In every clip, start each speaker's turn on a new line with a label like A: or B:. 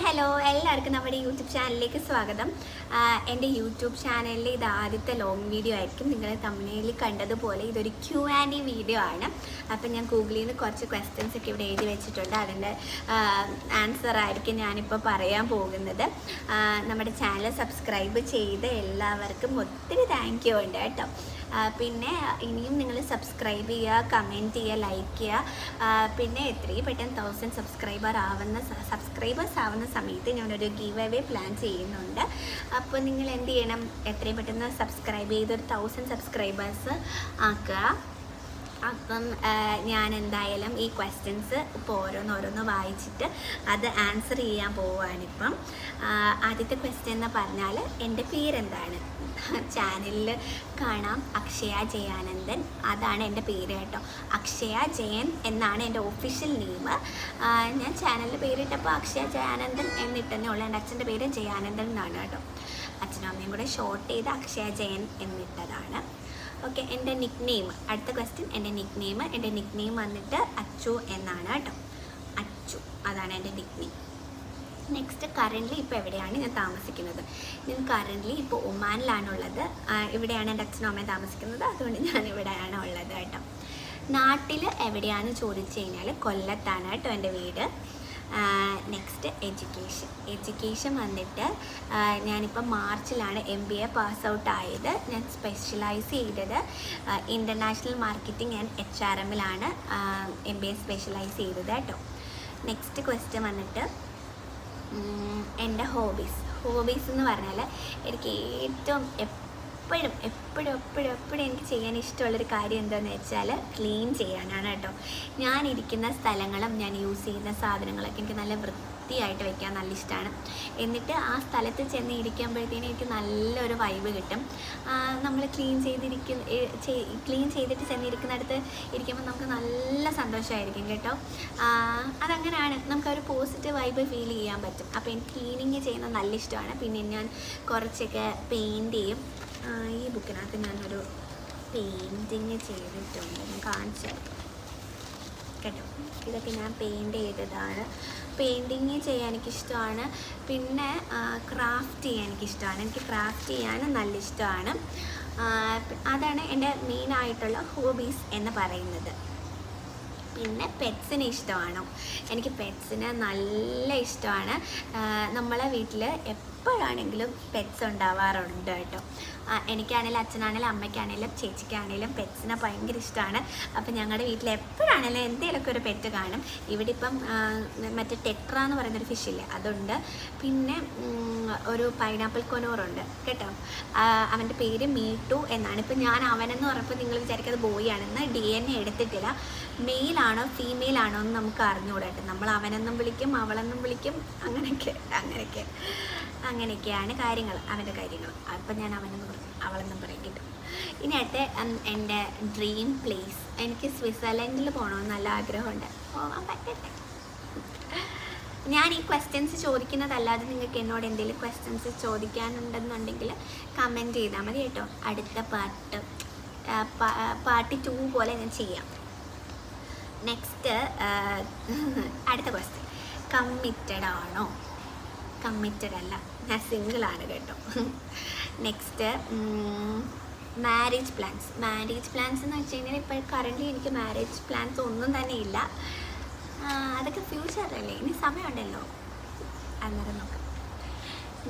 A: Hello, എല്ലാവർക്കും നമ്മുടെ YouTube ചാനലിലേക്ക് സ്വാഗതം. എൻ്റെ യൂട്യൂബ് ചാനലിൽ ഇത് ആദ്യത്തെ ലോങ് വീഡിയോ ആയിരിക്കും. നിങ്ങൾ തമിഴിൽ കണ്ടതുപോലെ ഇതൊരു Q&A വീഡിയോ ആണ്. അപ്പം ഞാൻ ഗൂഗിളിൽ നിന്ന് കുറച്ച് ക്വസ്റ്റ്യൻസ് ഒക്കെ ഇവിടെ എഴുതി വെച്ചിട്ടുണ്ട്. അതിൻ്റെ ആൻസർ ആയിരിക്കും ഞാനിപ്പോൾ പറയാൻ പോകുന്നത്. നമ്മുടെ ചാനൽ സബ്സ്ക്രൈബ് ചെയ്ത് എല്ലാവർക്കും ഒത്തിരി താങ്ക് യു ഉണ്ട് കേട്ടോ. പിന്നെ ഇനിയും നിങ്ങൾ സബ്സ്ക്രൈബ് ചെയ്യുക, കമൻറ്റ് ചെയ്യുക, ലൈക്ക് ചെയ്യുക. പിന്നെ എത്രയും പെട്ടെന്ന് 1000 സബ്സ്ക്രൈബേഴ്സ് ആവുന്ന സമയത്ത് ഞാനൊരു ഗീവ് അവേ പ്ലാൻ ചെയ്യുന്നുണ്ട്. അപ്പോൾ നിങ്ങൾ എന്ത് ചെയ്യണം, എത്രയും പെട്ടെന്ന് സബ്സ്ക്രൈബ് ചെയ്തൊരു 1000 സബ്സ്ക്രൈബേഴ്സ് ആക്കുക. അപ്പം ഞാൻ എന്തായാലും ഈ ക്വസ്റ്റ്യൻസ് ഇപ്പോൾ ഓരോന്നോരോന്ന് വായിച്ചിട്ട് അത് ആൻസർ ചെയ്യാൻ പോവുകയാണിപ്പം. ആദ്യത്തെ ക്വസ്റ്റ്യൻ എന്ന് പറഞ്ഞാൽ എൻ്റെ പേരെന്താണ്? ചാനലിൽ കാണാം അക്ഷയ ജയാനന്ദൻ, അതാണ് എൻ്റെ പേര് കേട്ടോ. അക്ഷയ ജയൻ എന്നാണ് എൻ്റെ ഒഫീഷ്യൽ നെയിം. ഞാൻ ചാനലിൽ പേരിട്ടപ്പോൾ അക്ഷയ ജയാനന്ദൻ എന്നിട്ടെന്നെ ഉള്ളൂ. എൻ്റെ അച്ഛൻ്റെ പേര് ജയാനന്ദൻ എന്നാണ് കേട്ടോ. അച്ഛനും അമ്മയും കൂടെ ഷോർട്ട് ചെയ്ത് അക്ഷയ ജയൻ എന്നിട്ടതാണ്. ഓക്കെ, എൻ്റെ നിക് നെയിം, അടുത്ത ക്വസ്റ്റ്യൻ. എൻ്റെ നിക് നെയിം വന്നിട്ട് അച്ചു എന്നാണ് കേട്ടോ. അച്ചു, അതാണ് എൻ്റെ നിക് നെയിം. നെക്സ്റ്റ്, കറൻ്റ്ലി ഇപ്പോൾ എവിടെയാണ് ഞാൻ താമസിക്കുന്നത്? ഞാൻ കറൻ്റ്ലി ഇപ്പോൾ ഒമാനിലാണുള്ളത്. ഇവിടെയാണ് എൻ്റെ അച്ഛനും അമ്മയും താമസിക്കുന്നത്, അതുകൊണ്ട് ഞാൻ ഇവിടെയാണ് ഉള്ളത് കേട്ടോ. നാട്ടിൽ എവിടെയാണെന്ന് ചോദിച്ചു കഴിഞ്ഞാൽ കൊല്ലത്താണ് കേട്ടോ എൻ്റെ വീട്. നെക്സ്റ്റ്, എഡ്യൂക്കേഷൻ വന്നിട്ട് ഞാനിപ്പോൾ മാർച്ചിലാണ് MBA പാസ് ഔട്ട് ആയത്. ഞാൻ സ്പെഷ്യലൈസ് ചെയ്തത് ഇൻ്റർനാഷണൽ മാർക്കറ്റിംഗ് ആൻഡ് HRMലാണ് MBA സ്പെഷ്യലൈസ് ചെയ്തത് കേട്ടോ. നെക്സ്റ്റ് ക്വസ്റ്റ്യൻ വന്നിട്ട് എൻ്റെ ഹോബീസ് എന്ന് പറഞ്ഞാൽ എനിക്ക് ഏറ്റവും എപ്പോഴും എനിക്ക് ചെയ്യാൻ ഇഷ്ടമുള്ളൊരു കാര്യം എന്താണെന്ന് വെച്ചാൽ ക്ലീൻ ചെയ്യാനാണ് കേട്ടോ. ഞാനിരിക്കുന്ന സ്ഥലങ്ങളും ഞാൻ യൂസ് ചെയ്യുന്ന സാധനങ്ങളൊക്കെ എനിക്ക് നല്ല വൃത്തിയായിട്ട് വെക്കാൻ നല്ല ഇഷ്ടമാണ്. എന്നിട്ട് ആ സ്ഥലത്ത് ചെന്ന് ഇരിക്കുമ്പോഴത്തേനും എനിക്ക് നല്ലൊരു വൈബ് കിട്ടും. നമ്മൾ ക്ലീൻ ചെയ്തിട്ട് ചെന്നിരിക്കുന്നിടത്ത് ഇരിക്കുമ്പോൾ നമുക്ക് നല്ല സന്തോഷമായിരിക്കും കേട്ടോ. അതങ്ങനെയാണ്, നമുക്കൊരു പോസിറ്റീവ് വൈബ് ഫീൽ ചെയ്യാൻ പറ്റും. അപ്പോൾ എനിക്ക് ക്ലീനിങ് ചെയ്യുന്നത് നല്ല ഇഷ്ടമാണ്. പിന്നെ ഞാൻ കുറച്ചൊക്കെ പെയിൻറ്റ് ചെയ്യും. ഈ ബുക്കിനകത്ത് ഞാനൊരു പെയിൻറ്റിങ് ചെയ്തിട്ടുണ്ട്, ഞാൻ കാണിച്ചു കേട്ടോ. ഇതൊക്കെ ഞാൻ പെയിൻറ്റ് ചെയ്തതാണ്. പെയിൻറ്റിങ് ചെയ്യാൻ എനിക്കിഷ്ടമാണ്. പിന്നെ ക്രാഫ്റ്റ് ചെയ്യാൻ എനിക്കിഷ്ടമാണ്. എനിക്ക് ക്രാഫ്റ്റ് ചെയ്യാനും നല്ല ഇഷ്ടമാണ്. അതാണ് എൻ്റെ മെയിനായിട്ടുള്ള ഹോബീസ് എന്ന് പറയുന്നത്. പിന്നെ പെറ്റ്സിനെ ഇഷ്ടമാണോ? എനിക്ക് പെറ്റ്സിനെ നല്ല ഇഷ്ടമാണ്. നമ്മളെ വീട്ടിൽ എപ്പോഴാണെങ്കിലും പെറ്റ്സ് ഉണ്ടാവാറുണ്ട് കേട്ടോ. എനിക്കാണെങ്കിലും അച്ഛനാണെങ്കിലും അമ്മയ്ക്കാണെങ്കിലും ചേച്ചിക്കാണെങ്കിലും പെറ്റ്സിനെ ഭയങ്കര ഇഷ്ടമാണ്. അപ്പം ഞങ്ങളുടെ വീട്ടിൽ എപ്പോഴാണെങ്കിലും എന്തെങ്കിലുമൊക്കെ ഒരു പെറ്റ് കാണും. ഇവിടെ ഇപ്പം മറ്റേ ടെട്ര എന്ന് പറയുന്നൊരു ഫിഷില്ലേ, അതുണ്ട്. പിന്നെ ഒരു പൈനാപ്പിൾ കൊനോറുണ്ട് കേട്ടോ. അവൻ്റെ പേര് മീട്ടു എന്നാണ്. ഇപ്പം ഞാൻ അവനെന്ന് പറഞ്ഞപ്പോൾ നിങ്ങൾ വിചാരിക്കുന്നത് ബോയ് ആണെന്ന്. DNA എടുത്തിട്ടില്ല. മെയിലാണോ ഫീമെയിലാണോ എന്ന് നമുക്ക് അറിഞ്ഞുകൂടാ കേട്ടോ. നമ്മൾ അവനെന്നും വിളിക്കും, അവളെന്നും വിളിക്കും, അങ്ങനെയൊക്കെയാണ് കാര്യങ്ങൾ, അവൻ്റെ കാര്യങ്ങൾ. അപ്പം ഞാൻ അവനെന്ന് പറയും, അവളെന്നും പറയും കേട്ടോ. ഇനി അടുത്ത എൻ്റെ ഡ്രീം പ്ലേസ്, എനിക്ക് സ്വിറ്റ്സർലൻഡിൽ പോകണമെന്ന് നല്ല ആഗ്രഹമുണ്ട്. പോകാൻ പറ്റട്ടെ. ഞാൻ ഈ ക്വസ്റ്റ്യൻസ് ചോദിക്കുന്നതല്ലാതെ നിങ്ങൾക്ക് എന്നോട് എന്തെങ്കിലും ക്വസ്റ്റ്യൻസ് ചോദിക്കാനുണ്ടെന്നുണ്ടെങ്കിൽ കമൻറ്റ് ചെയ്താൽ മതി കേട്ടോ. അടുത്ത പാർട്ട് 2 പോലെ ഞാൻ ചെയ്യാം. നെക്സ്റ്റ്, അടുത്ത ക്വസ്റ്റ്യൻ, കമ്മിറ്റഡ് ആണോ? കമ്മിറ്റഡ് അല്ല, ഞാൻ സിംഗിളാണ് കേട്ടോ. നെക്സ്റ്റ്, മാരേജ് പ്ലാൻസ് എന്ന് വെച്ച് കഴിഞ്ഞാൽ ഇപ്പോൾ കറൻ്റ്ലി എനിക്ക് മാരേജ് പ്ലാൻസ് ഒന്നും തന്നെ ഇല്ല. അതൊക്കെ ഫ്യൂച്ചറിലല്ലേ, ഇനി സമയമുണ്ടല്ലോ, അന്നേരം നോക്കാം.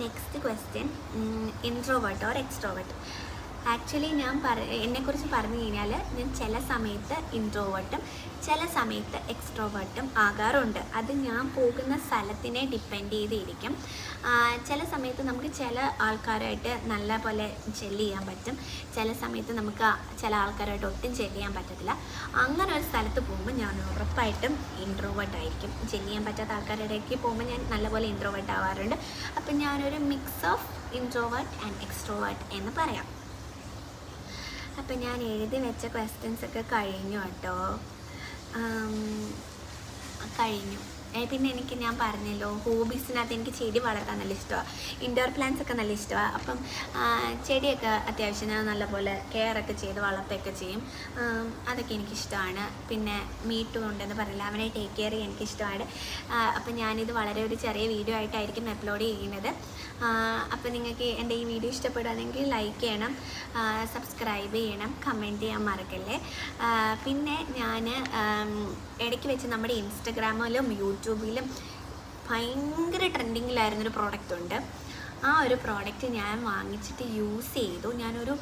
A: Next question, introvert or extrovert? Actually ഞാൻ എന്നെക്കുറിച്ച് പറഞ്ഞു കഴിഞ്ഞാൽ ഞാൻ ചില സമയത്ത് ഇൻട്രോവേർട്ടും ചില സമയത്ത് എക്സ്ട്രോവേർട്ടും ആകാറുണ്ട്. അത് ഞാൻ പോകുന്ന സ്ഥലത്തിനെ ഡിപ്പെൻഡ് ചെയ്തിരിക്കും. ചില സമയത്ത് നമുക്ക് ചില ആൾക്കാരായിട്ട് നല്ല പോലെ ജെല്ല് ചെയ്യാൻ പറ്റും, ചില സമയത്ത് നമുക്ക് ചില ആൾക്കാരായിട്ട് ഒട്ടും ജെല്ല് ചെയ്യാൻ പറ്റത്തില്ല. അങ്ങനെ ഒരു സ്ഥലത്ത് പോകുമ്പോൾ ഞാൻ ഉറപ്പായിട്ടും ഇൻട്രോവേർട്ട് ആയിരിക്കും. ജെല്ല് ചെയ്യാൻ പറ്റാത്ത ആൾക്കാരുടെ ഇടയ്ക്ക് പോകുമ്പോൾ ഞാൻ നല്ലപോലെ ഇൻട്രോവേർട്ട് ആവാറുണ്ട്. അപ്പം ഞാനൊരു mix of introvert and extrovert എന്ന് പറയാം. അപ്പം ഞാൻ എഴുതി വെച്ച ക്വസ്റ്റ്യൻസൊക്കെ കഴിഞ്ഞു കേട്ടോ. കഴിഞ്ഞു. പിന്നെ എനിക്ക് ഞാൻ പറഞ്ഞല്ലോ ഹോബീസിനകത്ത് എനിക്ക് ചെടി വളർത്താൻ നല്ല ഇഷ്ടമാണ്, ഇൻഡോർ പ്ലാന്റ്സ് ഒക്കെ നല്ല ഇഷ്ടമാണ്. അപ്പം ചെടിയൊക്കെ അത്യാവശ്യം ഞാൻ നല്ലപോലെ കെയറൊക്കെ ചെയ്ത് വളർത്തുകയൊക്കെ ചെയ്യും. അതൊക്കെ എനിക്കിഷ്ടമാണ്. പിന്നെ മീട്ടും ഉണ്ടെന്ന് പറഞ്ഞില്ല, അവനെ ടേക്ക് കെയർ ചെയ്യാൻ എനിക്കിഷ്ടമാണ്. അപ്പം ഞാനിത് വളരെ ഒരു ചെറിയ വീഡിയോ ആയിട്ടായിരിക്കും അപ്ലോഡ് ചെയ്യുന്നത്. അപ്പം നിങ്ങൾക്ക് എൻ്റെ ഈ വീഡിയോ ഇഷ്ടപ്പെടുകയാണെങ്കിൽ ലൈക്ക് ചെയ്യണം, സബ്സ്ക്രൈബ് ചെയ്യണം, കമൻറ്റ് ചെയ്യാൻ മറക്കല്ലേ. പിന്നെ ഞാൻ ഇടയ്ക്ക് വെച്ച് നമ്മുടെ ഇൻസ്റ്റഗ്രാമിലും യൂട്യൂബിലും ഭയങ്കര ട്രെൻഡിങ്ങിലായിരുന്നൊരു പ്രോഡക്റ്റ് ഉണ്ട്. ആ ഒരു പ്രോഡക്റ്റ് ഞാൻ വാങ്ങിച്ചിട്ട് യൂസ് ചെയ്തു. ഞാനൊരു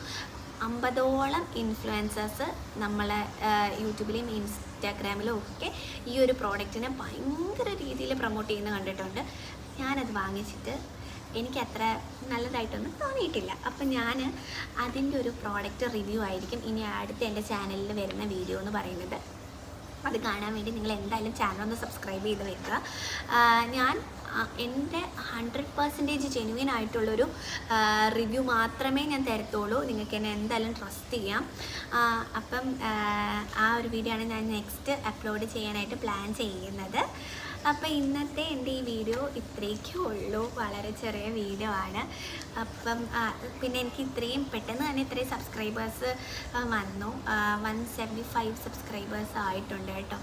A: 50ഓളം ഇൻഫ്ലുവൻസേഴ്സ് നമ്മളെ യൂട്യൂബിലും ഇൻസ്റ്റാഗ്രാമിലും ഒക്കെ ഈ ഒരു പ്രോഡക്റ്റിനെ ഭയങ്കര രീതിയിൽ പ്രൊമോട്ട് ചെയ്യുന്നത് കണ്ടിട്ടുണ്ട്. ഞാനത് വാങ്ങിച്ചിട്ട് എനിക്കത്ര നല്ലതായിട്ടൊന്നും തോന്നിയിട്ടില്ല. അപ്പം ഞാൻ അതിൻ്റെ ഒരു പ്രോഡക്റ്റ് റിവ്യൂ ആയിരിക്കും ഇനി അടുത്ത എൻ്റെ ചാനലിൽ വരുന്ന വീഡിയോ എന്ന് പറയുന്നത്. അത് കാണാൻ വേണ്ടി നിങ്ങൾ എന്തായാലും ചാനൽ ഒന്ന് സബ്സ്ക്രൈബ് ചെയ്ത് വെക്കുക. ഞാൻ എൻ്റെ 100% ജെന്യുവിൻ ആയിട്ടുള്ളൊരു റിവ്യൂ മാത്രമേ ഞാൻ തരത്തുള്ളൂ. നിങ്ങൾക്ക് എന്നെ എന്തായാലും ട്രസ്റ്റ് ചെയ്യാം. അപ്പം ആ ഒരു വീഡിയോ ആണ് ഞാൻ നെക്സ്റ്റ് അപ്ലോഡ് ചെയ്യാനായിട്ട് പ്ലാൻ ചെയ്യുന്നത്. അപ്പോൾ ഇന്നത്തെ എൻ്റെ ഈ വീഡിയോ ഇത്രയൊക്കെ ഉള്ളൂ, വളരെ ചെറിയ വീഡിയോ ആണ്. അപ്പം പിന്നെ എനിക്ക് ഇത്രയും പെട്ടെന്ന് തന്നെ ഇത്രയും സബ്സ്ക്രൈബേഴ്സ് വന്നു, 175 സബ്സ്ക്രൈബേഴ്സ് ആയിട്ടുണ്ട് കേട്ടോ.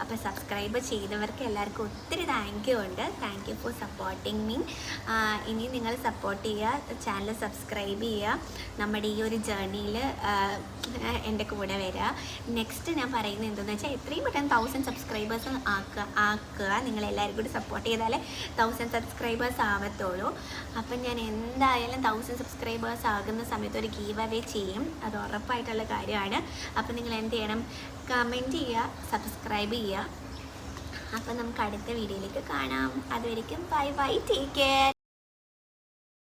A: അപ്പോൾ സബ്സ്ക്രൈബ് ചെയ്തവർക്ക് എല്ലാവർക്കും ഒത്തിരി താങ്ക് യു ഉണ്ട്. Thank you for supporting me. ഇനി നിങ്ങൾ സപ്പോർട്ട് ചെയ്യുക, ചാനൽ സബ്സ്ക്രൈബ് ചെയ്യുക, നമ്മുടെ ഈ ഒരു ജേർണിയിൽ എൻ്റെ കൂടെ വരിക. നെക്സ്റ്റ് ഞാൻ പറയുന്നത് എന്താണെന്ന് വെച്ചാൽ എത്രയും പെട്ടെന്ന് 1000 സബ്സ്ക്രൈബേഴ്സ് ആക്കുക. നിങ്ങളെല്ലാവരും കൂടി സപ്പോർട്ട് ചെയ്താലേ 1000 സബ്സ്ക്രൈബേഴ്സ് ആവത്തുള്ളൂ. അപ്പം ഞാൻ എന്തായാലും 1000 സബ്സ്ക്രൈബേഴ്സ് ആകുന്ന സമയത്ത് ഒരു ഗീവ് അവേ ചെയ്യും, അത് ഉറപ്പായിട്ടുള്ള കാര്യമാണ്. അപ്പം നിങ്ങൾ എന്ത് ചെയ്യണം, കമൻറ്റ് ചെയ്യുക, സബ്സ്ക്രൈബ് ചെയ്യുക. അപ്പം നമുക്ക് അടുത്ത വീഡിയോയിലേക്ക് കാണാം. അതുവരെയ്ക്കും ബൈ ബൈ, ടേക്ക് കെയർ.